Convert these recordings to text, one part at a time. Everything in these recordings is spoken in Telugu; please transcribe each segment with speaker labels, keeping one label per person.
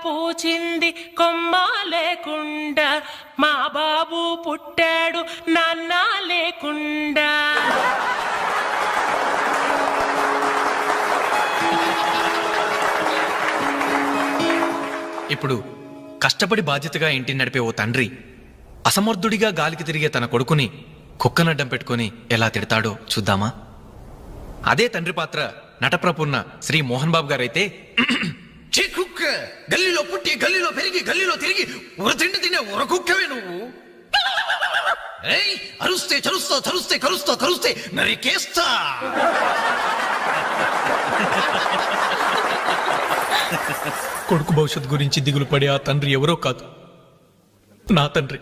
Speaker 1: పూచింది కొమ్మ లేకుండా, మా బాబు పుట్టాడు నాన్న లేకుండా.
Speaker 2: ఇప్పుడు కష్టపడి బాధ్యతగా ఇంటిని నడిపే ఓ తండ్రి అసమర్థుడిగా గాలికి తిరిగే తన కొడుకుని కుక్కనడ్డం పెట్టుకుని ఎలా తిడతాడో చూద్దామా? అదే తండ్రి పాత్ర నటప్రపూర్ణ శ్రీ మోహన్ బాబు గారైతే,
Speaker 3: కుక్క గల్లీలో పుట్టి గల్లీలో పెరిగి గల్లీలో తిరిగి ఉరతిండి తినే ఉరకుక్కవే నువ్వు. అరుస్తే చరుస్తా చరుస్తే కరుస్తా కరుస్తే నరికేస్తా.
Speaker 2: కొడుకు భవిష్యత్ గురించి దిగులు పడే ఆ తండ్రి ఎవరో కాదు, నా తండ్రి.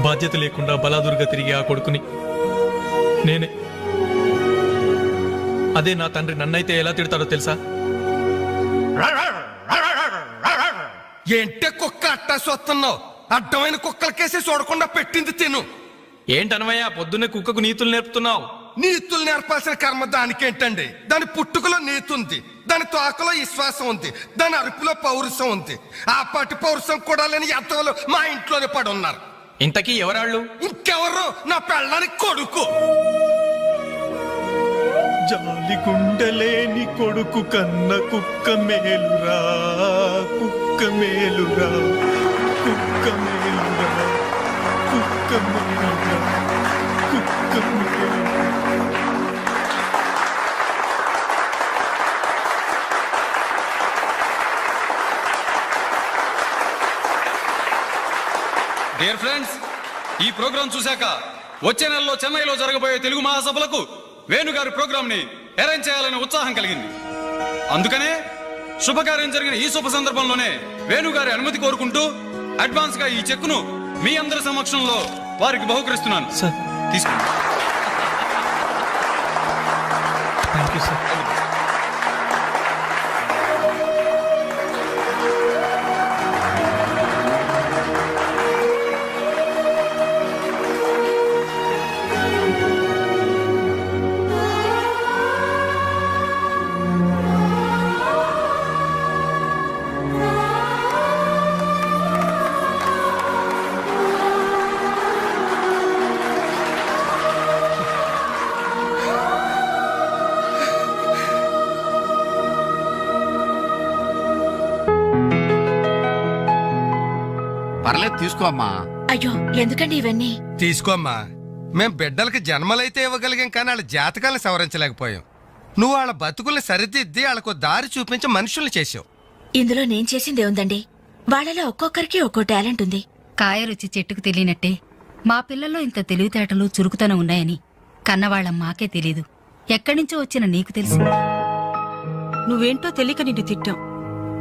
Speaker 2: బాధ్యత లేకుండా బలాదురుగా తిరిగే ఆ కొడుకుని నేనే. అదే నా తండ్రి నన్నైతే ఎలా తిడతాడో తెలుసా?
Speaker 3: ఏంటే కుక్క అట్టా చూస్తున్నావు? అడ్డమైన కుక్కలకేసి చూడకుండా పెట్టింది తిను.
Speaker 2: ఏంటనవయ్యా పొద్దున్నే కుక్కకు నీతులు నేర్పుతున్నావు?
Speaker 3: నీతులు నేర్పాల్సిన కర్మ దానికేంటండి? దాని పుట్టుకలో నీతి ఉంది, దాని తోకలో విశ్వాసం ఉంది, దాని అరుపులో పౌరుషం ఉంది. ఆ పాటి పౌరుషం కూడా లేని ఎంతలో మా ఇంట్లోనే పడి ఉన్నారు.
Speaker 2: ఇంతకీ ఎవరాళ్ళు?
Speaker 3: ఇంకెవరు? నా పెళ్ళానికి కొడుకు.
Speaker 2: జాలి గుండెలేని కొడుకు కన్న కుక్క మేలురా, కుక్క మేలురా, కుక్క మేలురా, కుక్క మేలురా, కుక్క మేలురా.
Speaker 4: డియర్ ఫ్రెండ్స్, ఈ ప్రోగ్రాం చూశాక వచ్చే నెలలో చెన్నైలో జరగబోయే తెలుగు మహాసభలకు వేణుగారి ప్రోగ్రామ్ ని అరేంజ్ చేయాలనే ఉత్సాహం కలిగింది. అందుకనే శుభకార్యం జరిగిన ఈ శుభ సందర్భంలోనే వేణుగారి అనుమతి కోరుకుంటూ అడ్వాన్స్ గా ఈ చెక్కును మీ అందరి సమక్షంలో వారికి బహుకరిస్తున్నాను. తీసుకోండి.
Speaker 2: Thank you sir.
Speaker 5: పర్లేదు తీసుకో అమ్మా.
Speaker 6: అయ్యో ఎందుకండి ఇవన్నీ?
Speaker 3: తీసుకోమ్మా. మేం బిడ్డలకి జన్మలైతే ఇవ్వగలిగాం, కానీ వాళ్ళ జాతకాలను సవరించలేకపోయాం. నువ్వు వాళ్ళ బతుకుల్ని సరిదిద్ది వాళ్ళకు దారి చూపించి మనుషుల్ని చేసావు.
Speaker 6: ఇందులో నేను చేసింది ఏముందండి? వాళ్ళలో ఒక్కొక్కరికి ఒక్కో టాలెంట్ ఉంది.
Speaker 7: కాయ రుచి చెట్టుకు తెలియనట్టే మా పిల్లల్లో ఇంత తెలివితేటలు చురుకుతనం ఉన్నాయని కన్నవాళ్ళం మాకే తెలీదు. ఎక్కడ్నుంచో వచ్చిన నీకు తెలుసు.
Speaker 8: నువ్వేంటో తెలియక నిన్ను తిట్టాం,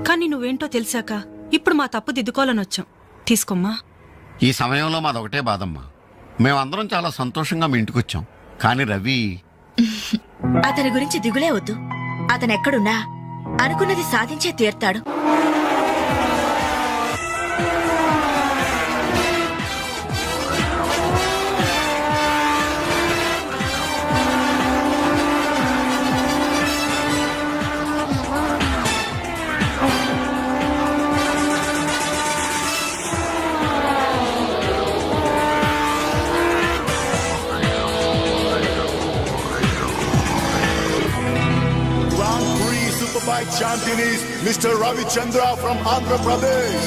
Speaker 8: కానీ నువ్వేంటో తెలిసాక ఇప్పుడు మా తప్పు దిద్దుకోవాలని వచ్చాం. తీసుకోమ్మా.
Speaker 5: ఈ సమయంలో మాదొకటే బాధమ్మా. మేమందరం చాలా సంతోషంగా మీ ఇంటికి వచ్చాం, కానీ రవి
Speaker 6: అతని గురించి దిగులే వద్దు. అతను ఎక్కడున్నా అనుకున్నది సాధించే తీర్తాడు.
Speaker 9: Superbike champion is Mr. Ravi Chandra from Andhra Pradesh.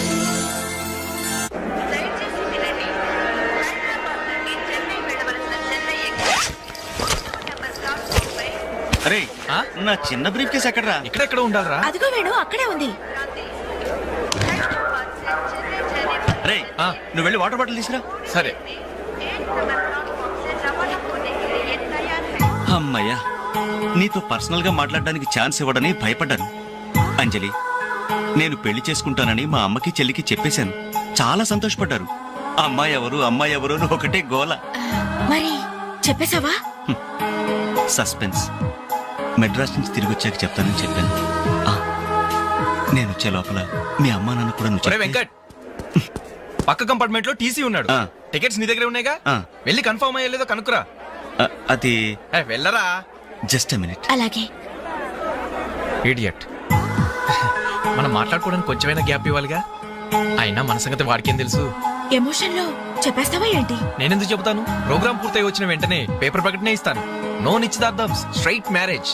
Speaker 10: అరే నా చిన్న బ్రీఫ్ కేసు ఎక్కడరా?
Speaker 2: ఇక్కడెక్కడ ఉండాలరా?
Speaker 6: అదిగో వేణు అక్కడే ఉంది.
Speaker 10: అరే నువ్వు వెళ్ళి వాటర్ బాటిల్ తీసుకురా.
Speaker 2: సరే.
Speaker 10: అమ్మయ్యా, నీతో పర్సనల్ గా మాట్లాడడానికి ఛాన్స్ ఇవ్వడని భయపడ్డాను. అంజలి, నేను పెళ్లి చేసుకుంటానని మా అమ్మకి చెల్లికి చెప్పేశాను. చాలా సంతోషపడ్డారు. అమ్మాయి ఎవరు అమ్మాయి ఎవరు అని ఒకటే గోల.
Speaker 6: మరి చెప్పేశావా?
Speaker 10: సస్పెన్స్. మెడ్రాస్ నుంచి తిరిగి వచ్చాక చెప్తానని చెప్పాను. నేను వచ్చే లోపల మీ అమ్మా నాన్న కూడా నువ్వు
Speaker 2: వెంకట్, పక్క కంపార్ట్మెంట్ లో టీసీ ఉన్నాడు. టికెట్స్ నీ దగ్గర ఉన్నాయిగా, వెళ్ళి కన్ఫర్మ్ అయ్యలేదో కనుక్కురా.
Speaker 10: అది
Speaker 2: వెళ్ళరా.
Speaker 10: Just a minute.
Speaker 6: అలాగే.
Speaker 2: ఇడియట్. మనం మాట్లాడుకోవడానికి కొంచెమైనా గ్యాప్ ఇవ్వాలిగా. అయినా మన సంగతి వాడికేం తెలుసు.
Speaker 6: ఎమోషన్ లో చెప్పేస్తావా ఏంటి?
Speaker 2: నేనెందుకు చెబుతాను? ప్రోగ్రామ్ పూర్తయి వచ్చిన వెంటనే పేపర్ ప్రకటనే ఇస్తాను. నో నిశ్చితార్థం, స్ట్రైట్ మ్యారేజ్.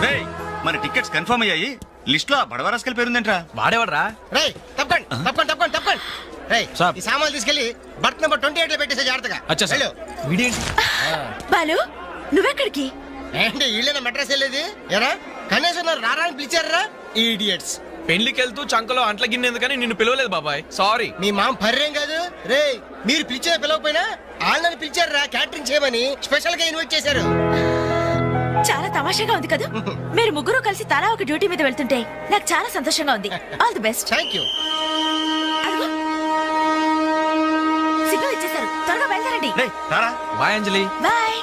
Speaker 10: రేయ్, మన టికెట్స్ కన్ఫర్మ్ అయ్యాయి. లిస్ట్ లో ఆ బడవరాస్కల్ పేరుందేంట్రా?
Speaker 2: వాడేవాడ్రా?
Speaker 11: రేయ్ తప్పండి రేయ్ ఈ సామాన్లు తీసుకెళ్లి బర్త్ నెంబర్ 28 లో పెట్టేసే జాగ్రత్తగా.
Speaker 4: అచ్చా సార్.
Speaker 11: వెళ్ళు.
Speaker 2: వీడేంటి?
Speaker 6: బాలు నువ్వెక్కడికి?
Speaker 11: ఏంటి వీళ్ళైనా మెడ్రస్ వెళ్ళేది? ఎరా కనీసం నన్ను రారా అని పిలిచారా ఈడియట్స్?
Speaker 2: పెళ్లికి వెళ్తూ చంకలో అంట్ల గిన్నెందుకని నిన్ను పిలవలేదు బాబాయ్, సారీ.
Speaker 11: మీ మామ పర్రేం కాదు. రేయ్ మీరు పిలిచిన పిలవకపోయినా వాళ్ళని పిలిచారా క్యాటరింగ్ చేయమని స్పెషల్ గా ఇన్వైట్ చేశారు.
Speaker 6: చాలా తమాషాగా ఉంది కదా. మీరు ముగ్గురు కలిసి తలా ఒక డ్యూటీ మీద వెళ్తుంటే నాకు చాలా సంతోషంగా ఉంది. All the best.
Speaker 11: Thank you.
Speaker 6: Signal ఇచ్చేశారు, త్వరగా బయలుదేరండి.
Speaker 10: రేయ్, రారా.
Speaker 2: Bye Anjali.
Speaker 6: Bye.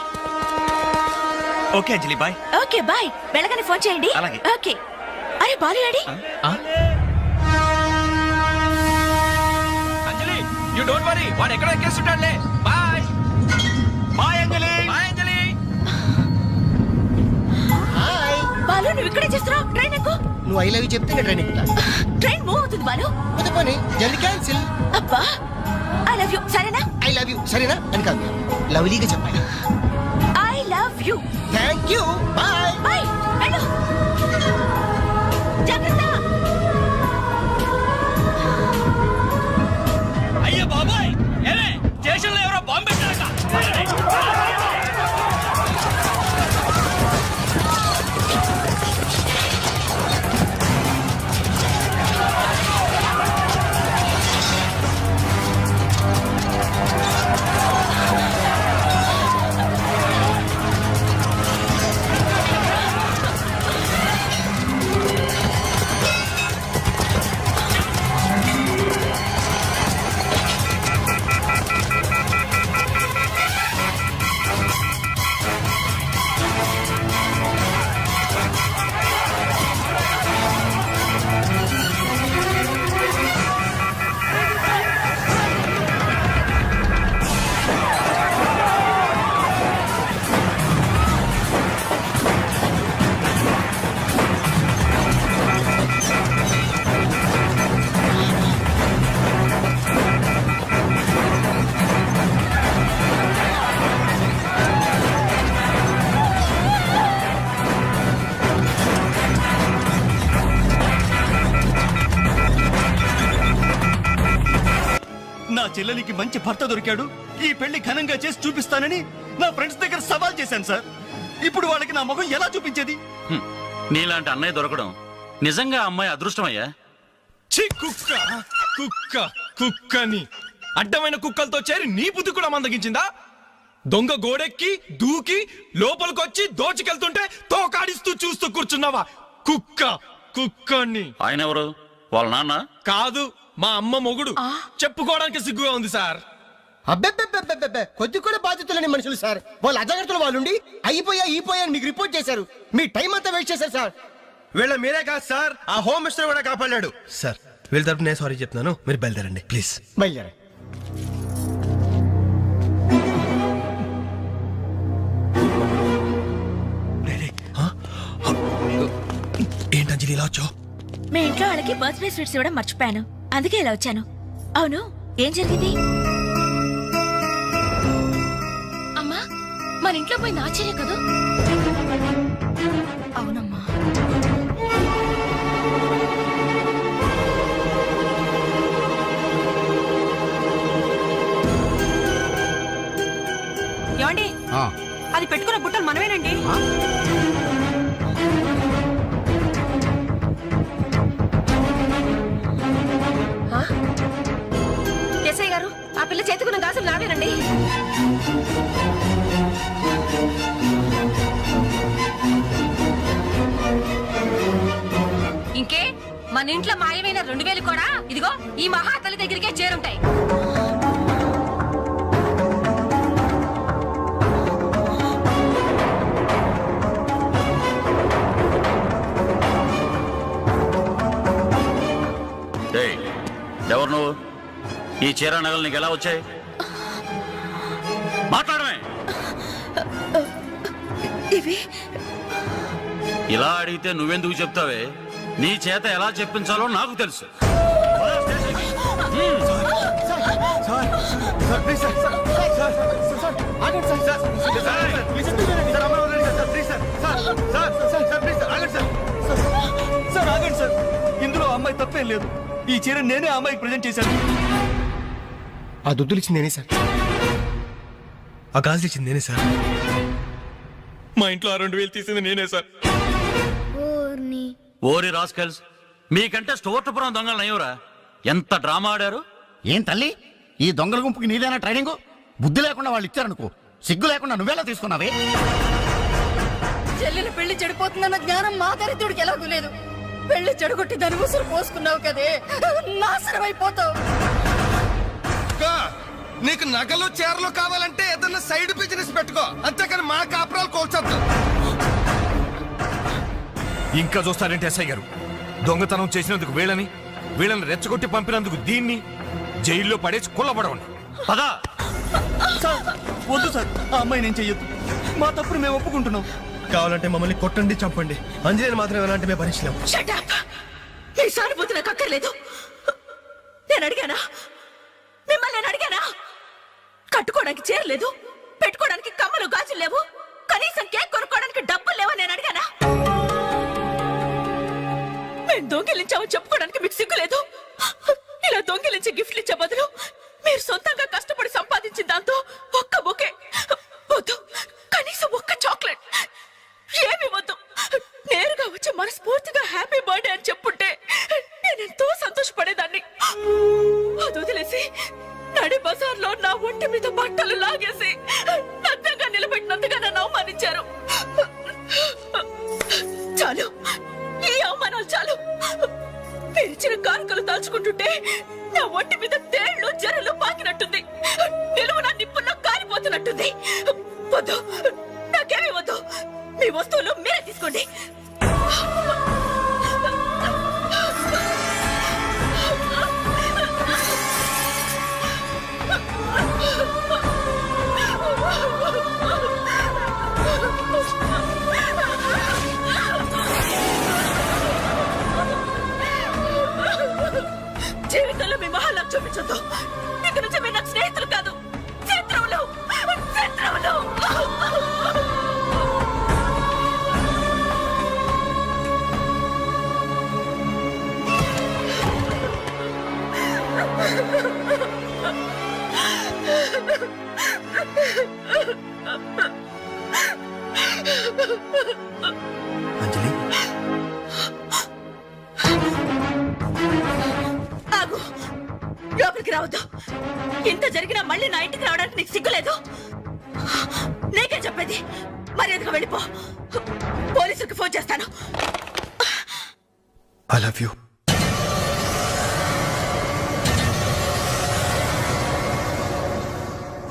Speaker 10: Okay Anjali, bye.
Speaker 6: Okay bye. వెళ్ళగానే ఫోన్ చేయండి.
Speaker 10: అలాగే.
Speaker 6: ఓకే. అరే బాలు ఏడి?
Speaker 2: ఆ? అంజలి, యు డోంట్ వరీ, వాడు ఎక్కడ ఎక్కేస్తుంటాడులే. Bye
Speaker 10: bye Anjali.
Speaker 2: బాయ్ అంజలి.
Speaker 11: హాయ్.
Speaker 6: బాలు నువ్వు ఇక్కడే చేస్తున్నావు? ట్రైన్ ఎక్కు.
Speaker 11: నువ్వు ఐ లవ్ యూ చెప్తే నేను ట్రైన్ ఎక్కుతా.
Speaker 6: ట్రైన్ మూవ్ అవుతుంది బాలు.
Speaker 11: కొత్త పని జల్ది క్యాన్సిల్.
Speaker 6: అబ్బా ఐ లవ్ యూ. సరేనా?
Speaker 11: ఐ లవ్ యూ సరేనా అని కాదు, లవ్లీగా చెప్పాలి.
Speaker 6: I love you.
Speaker 11: Thank you. Bye.
Speaker 6: Bye. వెళ్ళు. జాగ్రత్త.
Speaker 2: అయ్యో బాబాయ్, ఏమే స్టేషన్ లో ఎవరో బాంబు పెట్టారట.
Speaker 10: నా చెల్లెలికి మంచి భర్త దొరికాడు, ఈ పెళ్లి ఘనంగా చేసి చూపిస్తానని నా ఫ్రెండ్స్ దగ్గర సవాల్ చేశాను సార్. ఇప్పుడు వాళ్ళకి నా ముఖం ఎలా చూపించేది?
Speaker 12: నీలాంటి అన్నయ్య దొరకడం నిజంగా అమ్మాయి అదృష్టమయ్యా.
Speaker 2: ఛీ, కుక్క కుక్క కుక్కని అడ్డమైన కుక్కలతో చేరి నీ బుద్ధి కూడా మందగించిందా? దొంగ గోడెక్కి దూకి లోపలికొచ్చి దోచుకెళ్తుంటే తోకాడిస్తూ చూస్తూ కూర్చున్నావా? కుక్క కుక్కని.
Speaker 12: ఆయన ఎవరు? వాళ్ళ నాన్న?
Speaker 2: కాదు, మా అమ్మ మొగుడు. చెప్పుకోవడానికి సిగ్గుగా ఉంది సార్.
Speaker 11: అబ్బెబ్బెబ్బెబ్బెబ్బె కొద్ది కూడా బాధ్యతలేని మనుషులు సార్. వాళ్ళు అజాగ్రత్తలు వాళ్ళుండి అయిపోయా అని మీకు రిపోర్ట్ చేశారు. మీ టైం అంతా వేస్ట్ చేశారు సార్.
Speaker 3: వీళ్ళ మీరే కాదు సార్, ఆ హోమ్ మినిస్టర్ కూడా కాపాడాడు సార్. వీళ్ళ తరపు నేను సారీ చెప్తున్నాను, మీరు బయలుదేరండి ప్లీజ్.
Speaker 11: బయలుదేరా.
Speaker 3: ఏంటంజలి ఇలా వచ్చావు?
Speaker 6: మీ ఇంట్లో వాళ్ళకి బర్త్డే స్వీట్స్ ఇవ్వడం మర్చిపోయాను, అందుకే ఇలా వచ్చాను. అవును, ఏం జరిగింది?
Speaker 7: అమ్మా, మన ఇంట్లో పోయింది ఆశ్చర్య కదా? అవునమ్మా.
Speaker 8: ఏమండి,
Speaker 5: ఆ,
Speaker 8: అది పెట్టుకున్న బుట్టలు మనమేనండి.
Speaker 6: ఎస్ఐ గారు, ఆ పిల్ల చేతుకున్న గాజులు నావేనండి.
Speaker 7: ఇంకే మన ఇంట్లో మాయమైన 2000 కూడా ఇదిగో ఈ మహాతల్లి దగ్గరికే చేరుంటాయి.
Speaker 12: ఎవరు నువ్వు? ఈ చీర నగలు నీకు ఎలా వచ్చాయి? మాట్లాడమే.
Speaker 6: ఇవి
Speaker 12: ఇలా అడిగితే నువ్వెందుకు చెప్తావే? నీ చేత ఎలా చెప్పించాలో నాకు తెలుసు.
Speaker 11: ఇందులో అమ్మాయి తప్పేం లేదు. ఈ చీర నేనే అమ్మాయికి ప్రజెంట్ చేశాను. ఆ దుద్దులు ఇచ్చింది నేనే సార్. ఆ గాజులు ఇచ్చింది నేనే సార్.
Speaker 2: మా ఇంట్లో ఆ 2000 తీసింది నేనే సార్.
Speaker 12: ఓరి రాస్కల్స్, మీకంటే స్టోర్టపురం దొంగలు నయ్యవరా? ఎంత డ్రామా ఆడారు.
Speaker 5: ఏం తల్లి, ఈ దొంగల గుంపుకి నీదేనా ట్రైనింగ్? బుద్ధి లేకుండా వాళ్ళు ఇచ్చారనుకో, సిగ్గు లేకుండా నువ్వెలా తీసుకున్నావే?
Speaker 6: చెల్లెలు పెళ్లి చెడిపోతుందన్న జ్ఞానం మా దరిద్రుడికి ఎలాగూ లేదు. పెళ్లి చెడగొట్టి దాని ముసురు పోసుకున్నావు కదే, నాశనం అయిపోతావు.
Speaker 3: నీకు నగలు చీరలు కావాలంటే ఏదన్నా సైడ్ బిజినెస్ పెట్టుకో, అంతేకాని మా కాపురాలు కోల్చొద్దు.
Speaker 11: ఇంకా చూస్తారంటే ఎస్ఐ గారు, దొంగతనం చేసినందుకు వీళ్ళని రెచ్చగొట్టి పంపినందుకు దీన్ని జైల్లో పడేసి కుల్లబడవండి.
Speaker 12: పదా
Speaker 11: వద్దు సార్, ఆ అమ్మాయి నేను చెయ్యొద్దు. మా తప్పును మేము ఒప్పుకుంటున్నాం. కావాలంటే మమ్మల్ని కొట్టండి, చంపండి. అంజలిని మాత్రం ఎలాంటి మేము భరించలేము.
Speaker 6: మీ సానుభూతి నాకు అక్కర్లేదు. నేను అడిగానా? మిమ్మల్ని నేను అడిగానా? కట్టుకోవడానికి చీరలేదు, పెట్టుకోవడానికి కమ్మలు గాజులు లేవు, కనీసం కేక్ కొనుక్కోవడానికి డబ్బులు లేవని నేను అడిగానా? మేము దొంగిలించామని చెప్పుకోవడానికి మీకు సిగ్గులేదు. ఇలా దొంగిలించి గిఫ్ట్లు ఇచ్చే బదులు మీరు సొంతంగా కష్టపడి సంపాదించిన దాంతో ఒక్క బొకే వద్దు, కనీసం ఒక్క చాక్లెట్ ఏమి వద్దు, నేరుగా వచ్చి మనస్ఫూర్తిగా హ్యాపీ బర్త్డే అని చెప్పుంటే నేనెంతో సంతోషపడేదాన్ని. అది వదిలేసి నడి బజార్లో నా ఒంటి మీద బట్టలు లాగేసి నగ్నంగా నిలబెట్టినందుగా నన్ను అవమానించారు. చాలు, ఈ అవమానాలు చాలు. తెరిచిన కానుకలు దాచుకుంటుంటే నా ఒంటి మీద తేళ్లు జరలు పాకినట్టుంది, నిలువున నిప్పుల్లో కాలిపోతున్నట్టుంది. వద్దు, నాకేమీ వద్దు. మీ వస్తువులు మీరే తీసుకోండి. జీవితంలో మీ మహాలకు చూపించొద్దు. ఇక నుంచి మీరు నాకు స్నేహితులు కాదు, శత్రువులు. శత్రువులు.
Speaker 11: అంజలి,
Speaker 6: ఆగు, లోపలికి రావద్దు. ఇంత జరిగినా మళ్ళీ నా ఇంటికి రావడానికి నీకు సిగ్గులేదు? నీకే చెప్పేది, మర్యాదగా వెళ్ళిపో. పోలీసులకు ఫోన్ చేస్తాను.
Speaker 11: I love you.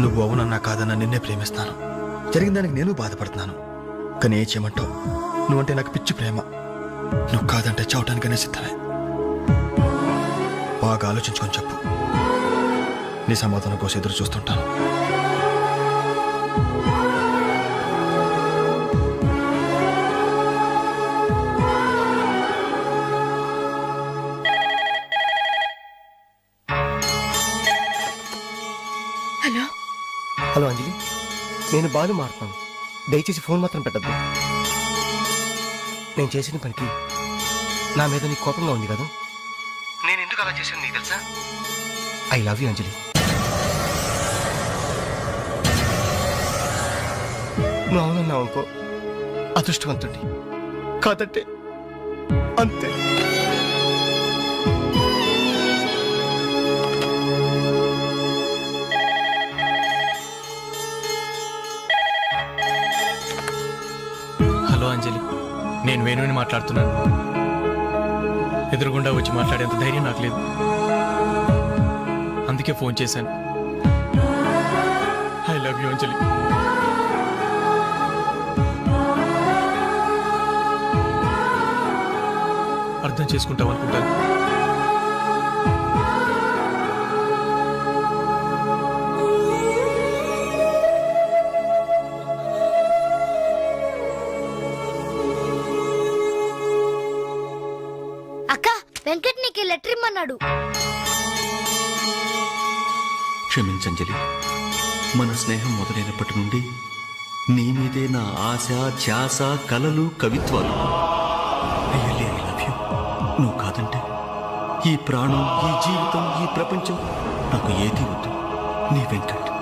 Speaker 11: నువ్వు అవునన్నా కాదన్నా నిన్నే ప్రేమిస్తాను. జరిగిన దానికి నేను బాధపడుతున్నాను. కానీ ఏం చేయమంటావు? నువ్వంటే నాకు పిచ్చి ప్రేమ. నువ్వు కాదంటే చావటానికనే సిద్ధమే. బాగా ఆలోచించుకొని చెప్పు. నీ సమాధానం కోసం ఎదురు చూస్తుంటాను.
Speaker 6: హలో
Speaker 11: హలో అంజలి, నేను బాలు మారుతాను. దయచేసి ఫోన్ మాత్రం పెట్టద్దు. నేను చేసిన పనికి నా మీద నీకు కోపంగా ఉంది కదా? నేను ఎందుకు అలా చేశాను నీకు తెలుసా? ఐ లవ్ యూ అంజలి. నువ్వు అవునన్నావు అనుకో, అదృష్టవంతుడి. కాదంటే అంతే.
Speaker 2: హలో అంజలి, నేను వేణుని మాట్లాడుతున్నాను. ఎదురుగుండా వచ్చి మాట్లాడేంత ధైర్యం నాకు లేదు, అందుకే ఫోన్ చేశాను. ఐ లవ్ యూ అంజలి. అర్థం చేసుకుంటావు అనుకుంటాను.
Speaker 13: వెంకట్ నీకు లెటర్ ఇమ్మన్నాడు.
Speaker 10: క్షమించంజలి, మన స్నేహం మొదలైనప్పటి నుండి నీ మీదే నా ఆశ, ధ్యాస, కలలు, కవిత్వాలు. Really, I love you. నువ్వు కాదంటే ఈ ప్రాణం, ఈ జీవితం, ఈ ప్రపంచం నాకు ఏది వద్దు. నీ వెంకట్.